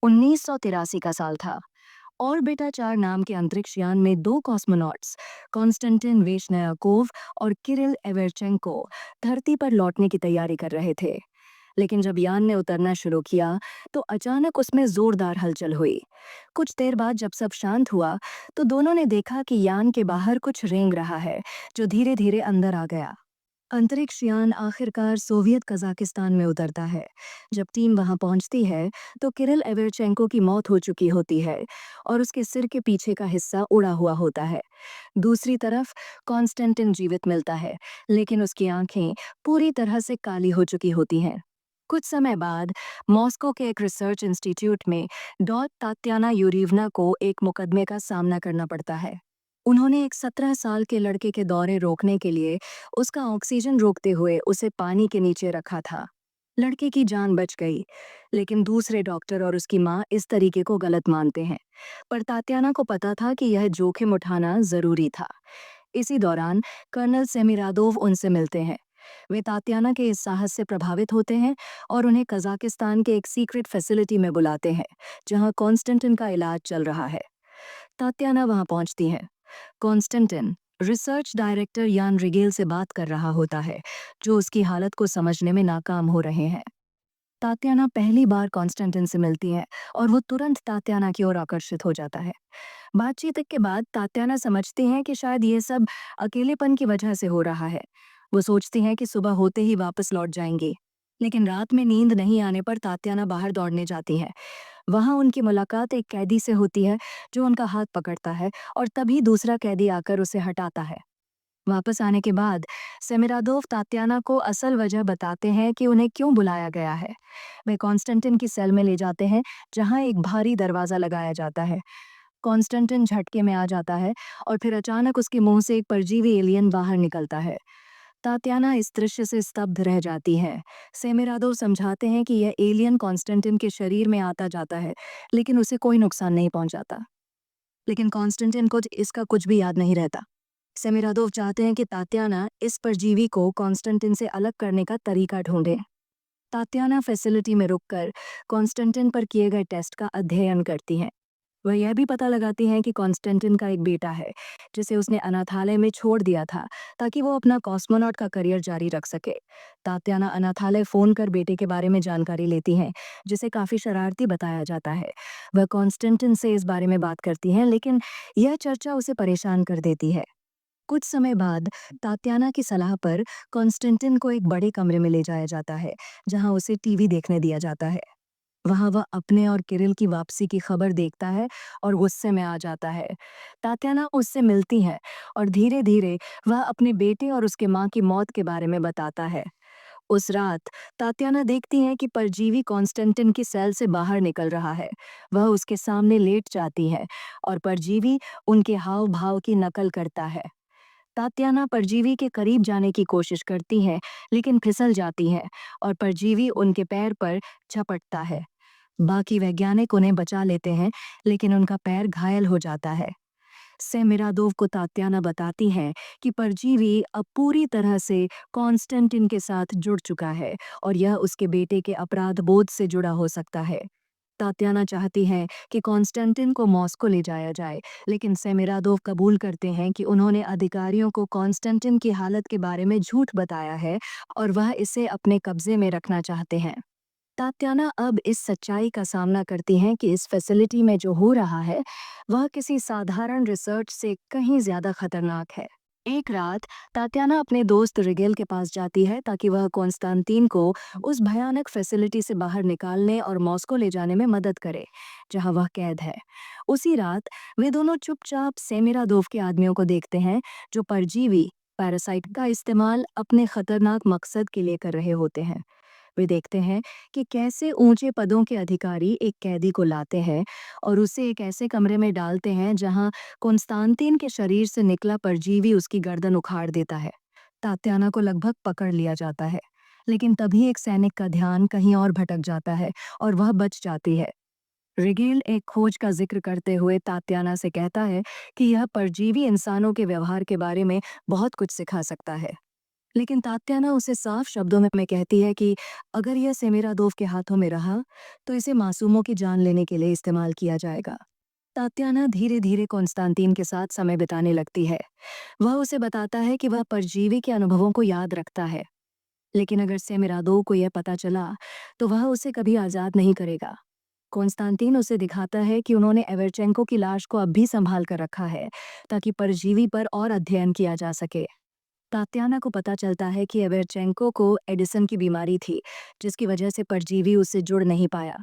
1983 का साल था। ऑर्बिटा 4 नाम के अंतरिक्ष यान में 2 कॉस्मोनॉट्स, कॉन्स्टेंटिन वेशनयाकोव और किरिल एवेरचेंको, धरती पर लौटने की तैयारी कर रहे थे। लेकिन जब यान ने उतरना शुरू किया, तो अचानक उसमें जोरदार हलचल हुई। कुछ देर बाद जब सब शांत हुआ, तो दोनों ने देखा कि यान के बाहर कुछ रेंग रहा है, जो धीरे-धीरे अंदर आ गया। अंतरिक्ष यान आखिरकार सोवियत कजाकिस्तान में उतरता है। जब टीम वहां पहुंचती है, तो किरिल एवेरचेंको की मौत हो चुकी होती है और उसके सिर के पीछे का हिस्सा उड़ा हुआ होता है। दूसरी तरफ कॉन्स्टेंटिन जीवित मिलता है, लेकिन उसकी आंखें पूरी तरह से काली हो चुकी होती हैं। कुछ समय बाद मॉस्को के एक रिसर्च इंस्टीट्यूट में तात्याना यूरीवना को एक मुकदमे का सामना करना पड़ता है। उन्होंने एक 17 साल के लड़के के दौरे रोकने के लिए उसका ऑक्सीजन रोकते हुए उसे पानी के नीचे रखा था। लड़के की जान बच गई, लेकिन दूसरे डॉक्टर और उसकी माँ इस तरीके को गलत मानते हैं। पर तात्याना को पता था कि यह जोखिम उठाना जरूरी था। इसी दौरान कर्नल सेमिरादोव उनसे मिलते हैं। वे तात्याना के इस साहस से प्रभावित होते हैं और उन्हें कजाकिस्तान के एक सीक्रेट फैसिलिटी में बुलाते हैं, जहां कॉन्स्टेंटिन का इलाज चल रहा है। तात्याना वहां पहुंचती हैं। कॉन्स्टेंटिन रिसर्च डायरेक्टर यान रिगेल से बात कर रहा होता है, जो उसकी हालत को समझने में नाकाम हो रहे हैं। तात्याना पहली बार कॉन्स्टेंटिन से मिलती है और वो तुरंत तात्याना की ओर आकर्षित हो जाता है। बातचीत के बाद तात्याना समझती हैं कि शायद ये सब अकेलेपन की वजह से हो रहा है। वो सोचती हैं कि सुबह होते ही वापस लौट जाएंगी। लेकिन रात में नींद नहीं आने पर तात्याना बाहर दौड़ने जाती हैं। वहां उनकी मुलाकात एक कैदी से होती है, जो उनका हाथ पकड़ता है और तभी दूसरा कैदी आकर उसे हटाता है। वापस आने के बाद सेमिरादोव तात्याना को असल वजह बताते हैं कि उन्हें क्यों बुलाया गया है। वे कॉन्स्टेंटिन की सेल में ले जाते हैं, जहां एक भारी दरवाजा लगाया जाता है। कॉन्स्टेंटिन झटके में आ जाता है और फिर अचानक उसके मुंह से एक परजीवी एलियन बाहर निकलता है। तात्याना इस दृश्य से स्तब्ध रह जाती है। सेमिरादोव समझाते हैं कि यह एलियन कॉन्स्टेंटिन के शरीर में आता जाता है, लेकिन उसे कोई नुकसान नहीं पहुंचाता। लेकिन कॉन्स्टेंटिन को इसका कुछ भी याद नहीं रहता। सेमिरादोव चाहते हैं कि तात्याना इस परजीवी को कॉन्स्टेंटिन से अलग करने का तरीका ढूंढे। तात्याना फैसिलिटी में रुककर कॉन्स्टेंटिन पर किए गए टेस्ट का अध्ययन करती हैं। वह यह भी पता लगाती हैं कि कॉन्स्टेंटिन का एक बेटा है, जिसे उसने अनाथालय में छोड़ दिया था, ताकि वो अपना कॉस्मोनॉट का करियर जारी रख सके। तात्याना अनाथालय फोन कर बेटे के बारे में जानकारी लेती हैं, जिसे काफी शरारती बताया जाता है। वह कॉन्स्टेंटिन से इस बारे में बात करती हैं, लेकिन यह चर्चा उसे परेशान कर देती है। कुछ समय बाद तात्याना की सलाह पर कॉन्स्टेंटिन को एक बड़े कमरे में ले जाया जाता है, जहां उसे टीवी देखने दिया जाता है। वहां वह अपने और किरिल की वापसी की खबर देखता है और गुस्से में आ जाता है। तात्याना उससे मिलती है और धीरे धीरे वह अपने बेटे और उसके माँ की मौत के बारे में बताता है। उस रात तात्याना देखती है कि परजीवी कॉन्स्टेंटिन की सेल से बाहर निकल रहा है। वह उसके सामने लेट जाती है और परजीवी उनके हाव भाव की नकल करता है। तात्याना परजीवी के करीब जाने की कोशिश करती है, लेकिन फिसल जाती है और परजीवी उनके पैर पर झपटता है। बाकी वैज्ञानिक उन्हें बचा लेते हैं, लेकिन उनका पैर घायल हो जाता है। सेमिरादोव को तात्याना बताती हैं कि परजीवी अब पूरी तरह से कॉन्स्टेंटिन के साथ जुड़ चुका है और यह उसके बेटे के अपराध बोध से जुड़ा हो सकता है। तात्याना चाहती हैं कि कॉन्स्टेंटिन को मॉस्को ले जाया जाए, लेकिन सेमिरादोव कबूल करते हैं कि उन्होंने अधिकारियों को कॉन्स्टेंटिन की हालत के बारे में झूठ बताया है और वह इसे अपने कब्जे में रखना चाहते हैं। तात्याना अब इस सच्चाई का सामना करती हैं कि इस फैसिलिटी में जो हो रहा है, वह किसी साधारण रिसर्च से कहीं ज्यादा खतरनाक है। एक रात तात्याना अपने दोस्त रिगेल के पास जाती है, ताकि वह कॉन्स्टेंटीन को उस भयानक फैसिलिटी से बाहर निकालने और मॉस्को ले जाने में मदद करे, जहां वह कैद है। उसी रात वे दोनों चुपचाप सेमिरादोव के आदमियों को देखते हैं, जो परजीवी पैरासाइट का इस्तेमाल अपने खतरनाक मकसद के लिए कर रहे होते हैं। वे देखते हैं कि कैसे ऊंचे पदों के अधिकारी एक कैदी को लाते हैं और उसे एक ऐसे कमरे में डालते हैं, जहां कॉन्स्टेंटीन के शरीर से निकला परजीवी उसकी गर्दन उखाड़ देता है। तात्याना को लगभग पकड़ लिया जाता है, लेकिन तभी एक सैनिक का ध्यान कहीं और भटक जाता है और वह बच जाती है। रिगेल एक खोज का जिक्र करते हुए तात्याना से कहता है कि यह परजीवी इंसानों के व्यवहार के बारे में बहुत कुछ सिखा सकता है। लेकिन तात्याना उसे साफ शब्दों में कहती है कि अगर यह सेमिरादोव के हाथों में रहा तो इसे मासूमों की जान लेने के लिए इस्तेमाल किया जाएगा। तात्याना धीरे धीरे कॉन्स्टेंटीन के साथ समय बिताने लगती है। वह उसे बताता है कि वह परजीवी के अनुभवों को याद रखता है, लेकिन अगर सेमिरादोव को यह पता चला तो वह उसे कभी आजाद नहीं करेगा। कॉन्स्टेंटीन उसे दिखाता है कि उन्होंने एवरचेंको की लाश को अब भी संभाल कर रखा है, ताकि परजीवी पर और अध्ययन किया जा सके। तात्याना को पता चलता है कि एवेरचेंको को एडिसन की बीमारी थी, जिसकी वजह से परजीवी उससे जुड़ नहीं पाया।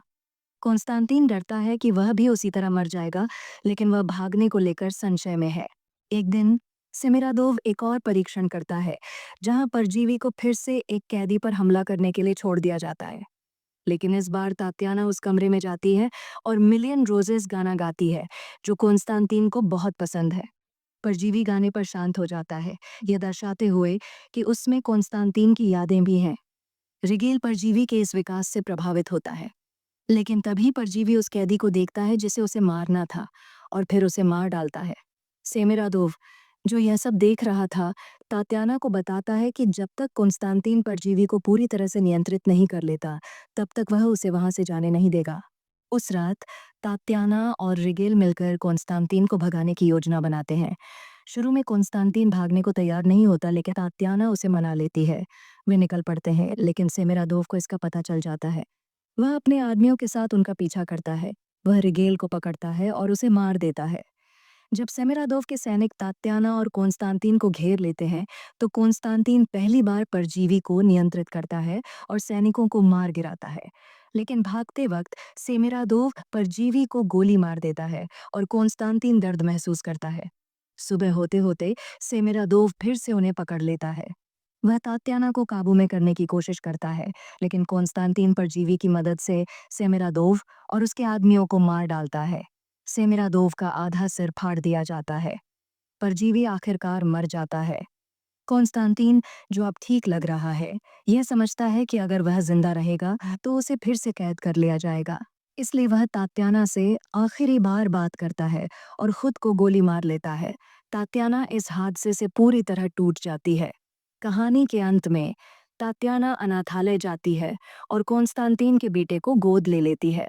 कॉन्स्टेंटीन डरता है कि वह भी उसी तरह मर जाएगा, लेकिन वह भागने को लेकर संशय में है। एक दिन सेमिरादोव एक और परीक्षण करता है, जहां परजीवी को फिर से एक कैदी पर हमला करने के लिए छोड़ दिया जाता है। लेकिन इस बार तात्याना उस कमरे में जाती है और मिलियन रोजेस गाना गाती है, जो कॉन्स्टेंटीन को बहुत पसंद है। परजीवी गाने पर शांत हो जाता है, यह दर्शाते हुए कि उसमें कॉन्स्टेंटीन की यादें भी हैं। रिगेल परजीवी के इस विकास से प्रभावित होता है, लेकिन तभी परजीवी उस कैदी को देखता है जिसे उसे मारना था, और फिर उसे मार डालता है। सेमिरादोव, जो यह सब देख रहा था, तात्याना को बताता है कि जब तक कॉन्स्टेंटीन परजीवी को पूरी तरह से नियंत्रित नहीं कर लेता, तब तक वह उसे वहां से जाने नहीं देगा। उस रात तात्याना और रिगेल मिलकर कॉन्स्टेंटीन को भगाने की योजना बनाते हैं। शुरू में कॉन्स्टेंटीन भागने को तैयार नहीं होता, लेकिन तात्याना उसे मना लेती है। वे निकल पड़ते हैं, लेकिन सेमिरादोव को इसका पता चल जाता है। वह अपने आदमियों के साथ उनका पीछा करता है। वह रिगेल को पकड़ता है और उसे मार देता है। जब सेमिरादोव के सैनिक तात्याना और कॉन्स्टेंटीन को घेर लेते हैं, तो कॉन्स्टेंटीन पहली बार परजीवी को नियंत्रित करता है और सैनिकों को मार गिराता है। लेकिन भागते वक्त सेमिरादोव परजीवी को गोली मार देता है और कॉन्स्टेंटीन दर्द महसूस करता है। सुबह होते होते सेमिरादोव फिर से उन्हें पकड़ लेता है। वह तात्याना को काबू में करने की कोशिश करता है, लेकिन कॉन्स्टेंटीन परजीवी की मदद से सेमिरादोव और उसके आदमियों को मार डालता है। सेमिरादोव का आधा सिर फाड़ दिया जाता है। परजीवी आखिरकार मर जाता है। कॉन्स्टेंटीन, जो अब ठीक लग रहा है, यह समझता है कि अगर वह जिंदा रहेगा तो उसे फिर से कैद कर लिया जाएगा। इसलिए वह तात्याना से आखिरी बार बात करता है और खुद को गोली मार लेता है। तात्याना इस हादसे से पूरी तरह टूट जाती है। कहानी के अंत में तात्याना अनाथालय जाती है और कॉन्स्टेंटीन के बेटे को गोद ले लेती है।